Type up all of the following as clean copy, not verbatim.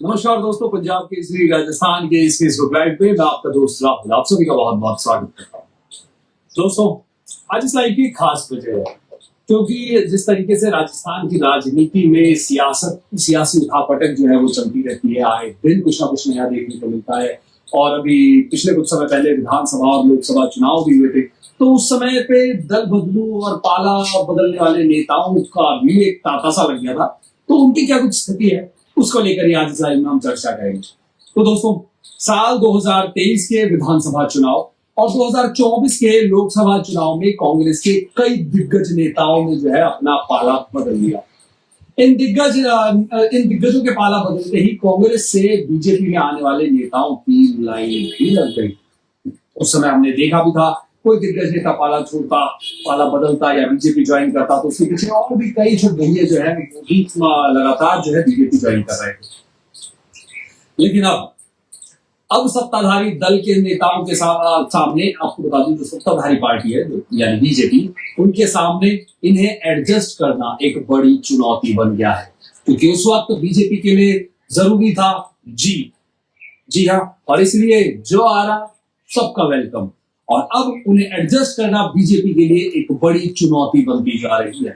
नमस्कार दोस्तों, पंजाब केसरी राजस्थान के इस फेसबुक लाइव पे मैं आपका दोस्त राहुल आप सभी का बहुत बहुत स्वागत करता हूँ। दोस्तों, आज इस लाइव की खास वजह है क्योंकि जिस तरीके से राजस्थान की राजनीति में सियासी उठापटक जो है वो चलती रहती है, आए दिन कुछ ना कुछ नया देखने को मिलता है। और अभी पिछले कुछ समय पहले विधानसभा और लोकसभा चुनाव भी हुए थे, तो उस समय पे दल बदलू और पाला बदलने वाले नेताओं का भी एक तांता सा लग गया था। तो उनकी क्या कुछ स्थिति है, उसको लेकर ही आज इस लाइव में हम चर्चा करेंगे। तो दोस्तों, साल 2023 के विधानसभा चुनाव और 2024 के लोकसभा चुनाव में कांग्रेस के कई दिग्गज नेताओं ने जो है अपना पाला बदल लिया। इन दिग्गजों के पाला बदलते ही कांग्रेस से बीजेपी में आने वाले नेताओं की लाइन भी लग गई। उस समय हमने देखा भी था, कोई दिग्गज नेता पाला छोड़ता, पाला बदलता या बीजेपी ज्वाइन करता तो उसके पीछे और भी कई छोटे भैया जो है लगातार जो है बीजेपी ज्वाइन कर रहे थे। लेकिन अब सत्ताधारी दल के नेताओं के सामने आपको बता दूं, जो सत्ताधारी पार्टी है यानी बीजेपी, उनके सामने इन्हें एडजस्ट करना एक बड़ी चुनौती बन गया है। क्योंकि उस वक्त बीजेपी के लिए जरूरी था जी हाँ, और इसलिए जो आ रहा सबका वेलकम। और अब उन्हें एडजस्ट करना बीजेपी के लिए एक बड़ी चुनौती बनती जा रही है।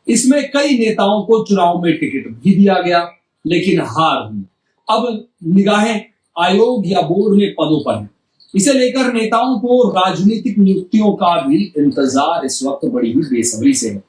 इसमें कई नेताओं को चुनाव में टिकट भी दिया गया, लेकिन हार हुई। अब निगाहें आयोग या बोर्ड में पदों पर है। इसे लेकर नेताओं को राजनीतिक नियुक्तियों का भी इंतजार इस वक्त बड़ी ही बेसब्री से है।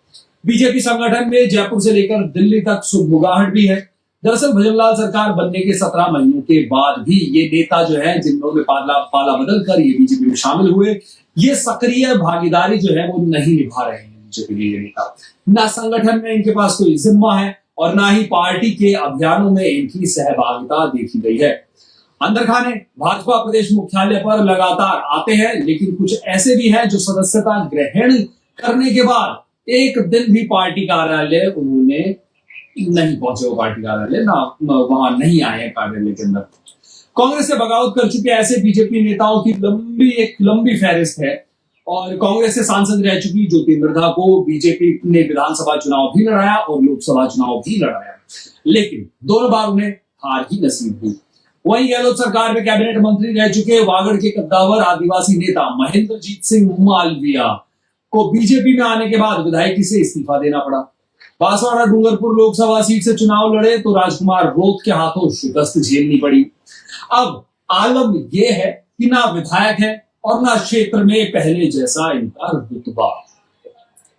बीजेपी संगठन में जयपुर से लेकर दिल्ली तक सुगबुगाहट भी है। दरअसल भजनलाल सरकार बनने के 17 महीनों के बाद भी ये नेता जो है, जिन्होंने पाला बदल कर ये बीजेपी में शामिल हुए, ये सक्रिय भागीदारी जो है वो नहीं निभा रहे हैं। बीजेपी के ये नेता ना संगठन में इनके पास कोई जिम्मा है और ना ही पार्टी के अभियानों में इनकी सहभागिता देखी गई है। अंदर खाने भाजपा प्रदेश मुख्यालय पर लगातार आते हैं, लेकिन कुछ ऐसे भी हैं जो सदस्यता ग्रहण करने के बाद एक दिन भी पार्टी कार्यालय उन्होंने नहीं पहुंचे। वो पार्टी कार्यालय ना वहां नहीं आए हैं कार्यालय के अंदर। कांग्रेस से बगावत कर चुके ऐसे बीजेपी नेताओं की एक लंबी फहरिस्त है। और कांग्रेस से सांसद रह चुकी ज्योति मिर्धा को बीजेपी ने विधानसभा चुनाव भी लड़ाया और लोकसभा चुनाव भी लड़ाया, लेकिन दोनों बार उन्हें हार ही नसीब हुई। वहीं गहलोत सरकार में कैबिनेट मंत्री रह चुके वागड़ के कद्दावर आदिवासी नेता महेंद्रजीत सिंह मालविया को बीजेपी में आने के बाद विधायकी से इस्तीफा देना पड़ा। बांसवाड़ा डूंगरपुर लोकसभा सीट से चुनाव लड़े तो राजकुमार रोत के हाथों शिकस्त झेलनी पड़ी। अब आलम यह है कि ना विधायक है और ना क्षेत्र में पहले जैसा इनका रुतबा।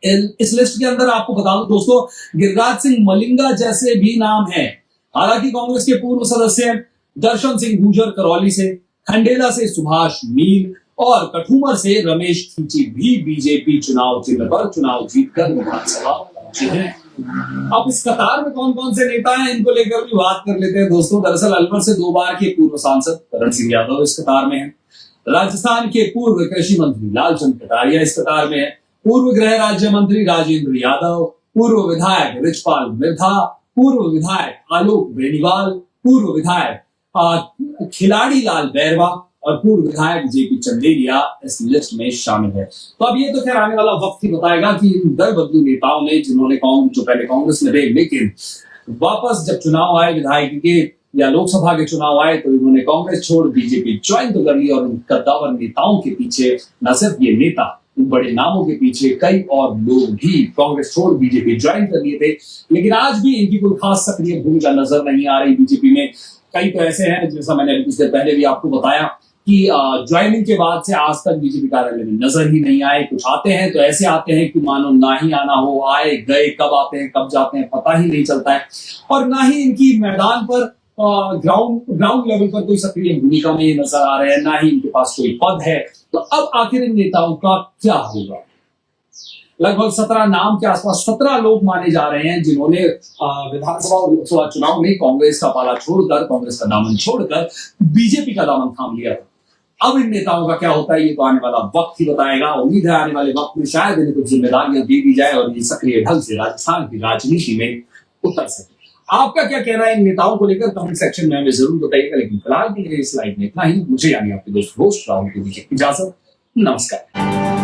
इस लिस्ट के अंदर आपको बता दूं दोस्तों, गिरिराज सिंह मलिंगा जैसे भी नाम है। हालांकि कांग्रेस के पूर्व सदस्य दर्शन सिंह गुर्जर करौली से, खंडेला से सुभाष मील और कठुमर से रमेश खींची भी बीजेपी चुनाव चिन्ह पर चुनाव जीतकर विधानसभा पहुंचे हैं। अब इस कतार में कौन कौन से नेता हैं, इनको लेकर भी बात कर लेते हैं दोस्तों। दरअसल अलवर से 2 बार के पूर्व सांसद करण सिंह यादव इस कतार में है। राजस्थान के पूर्व कृषि मंत्री लालचंद कटारिया इस कतार में है। पूर्व गृह राज्य मंत्री राजेंद्र यादव, पूर्व विधायक रिचपाल मिर्धा, पूर्व विधायक आलोक बेनीवाल, पूर्व विधायक खिलाड़ी लाल बैरवा और पूर्व विधायक जेपी चंदेलिया इस लिस्ट में शामिल है। तो अब ये तो खैर आने वाला वक्त ही बताएगा कि इन दल बदलू नेताओं ने, जो पहले कांग्रेस में रहे, लेकिन वापस जब चुनाव आए विधायक के या लोकसभा के चुनाव आए तो इन्होंने कांग्रेस छोड़ बीजेपी ज्वाइन तो कर ली। और कद्दावर नेताओं के पीछे न सिर्फ ये नेता, इन बड़े नामों के पीछे कई और लोग भी कांग्रेस छोड़ बीजेपी ज्वाइन कर लिए थे, लेकिन आज भी इनकी कोई खास सक्रिय भूमिका नजर नहीं आ रही बीजेपी में। कई तो ऐसे हैं, जैसा मैंने कुछ देर पहले भी आपको बताया कि ज्वाइनिंग के बाद से आज तक बीजेपी कार्यालय में नजर ही नहीं आए। कुछ आते हैं तो ऐसे आते हैं कि मानो ना ही आना हो, आए गए, कब आते हैं कब जाते हैं पता ही नहीं चलता है। और ना ही इनकी मैदान पर ग्राउंड लेवल पर कोई सक्रिय भूमिका में नजर आ रहे हैं, ना ही इनके पास कोई पद है। तो अब आखिर इन नेताओं का क्या होगा? लगभग 17 नाम के आसपास 17 लोग माने जा रहे हैं जिन्होंने विधानसभा और लोकसभा चुनाव में कांग्रेस का पाला छोड़कर, कांग्रेस का दामन छोड़कर बीजेपी का दामन थाम लिया था। अब इन नेताओं का क्या होता है ये तो आने वाला वक्त ही बताएगा। उम्मीद है आने वाले वक्त में शायद इन्हें कुछ जिम्मेदारियां दे दी जाए और ये सक्रिय ढंग से राजस्थान की राजनीति में उतर सके। आपका क्या कहना है इन नेताओं को लेकर कमेंट सेक्शन में हमें जरूर बताइएगा। लेकिन फिलहाल के लिए इस लाइव में इतना ही। मुझे यानी आपके दोस्त होस्ट राहुल को दीजिए इजाजत। नमस्कार।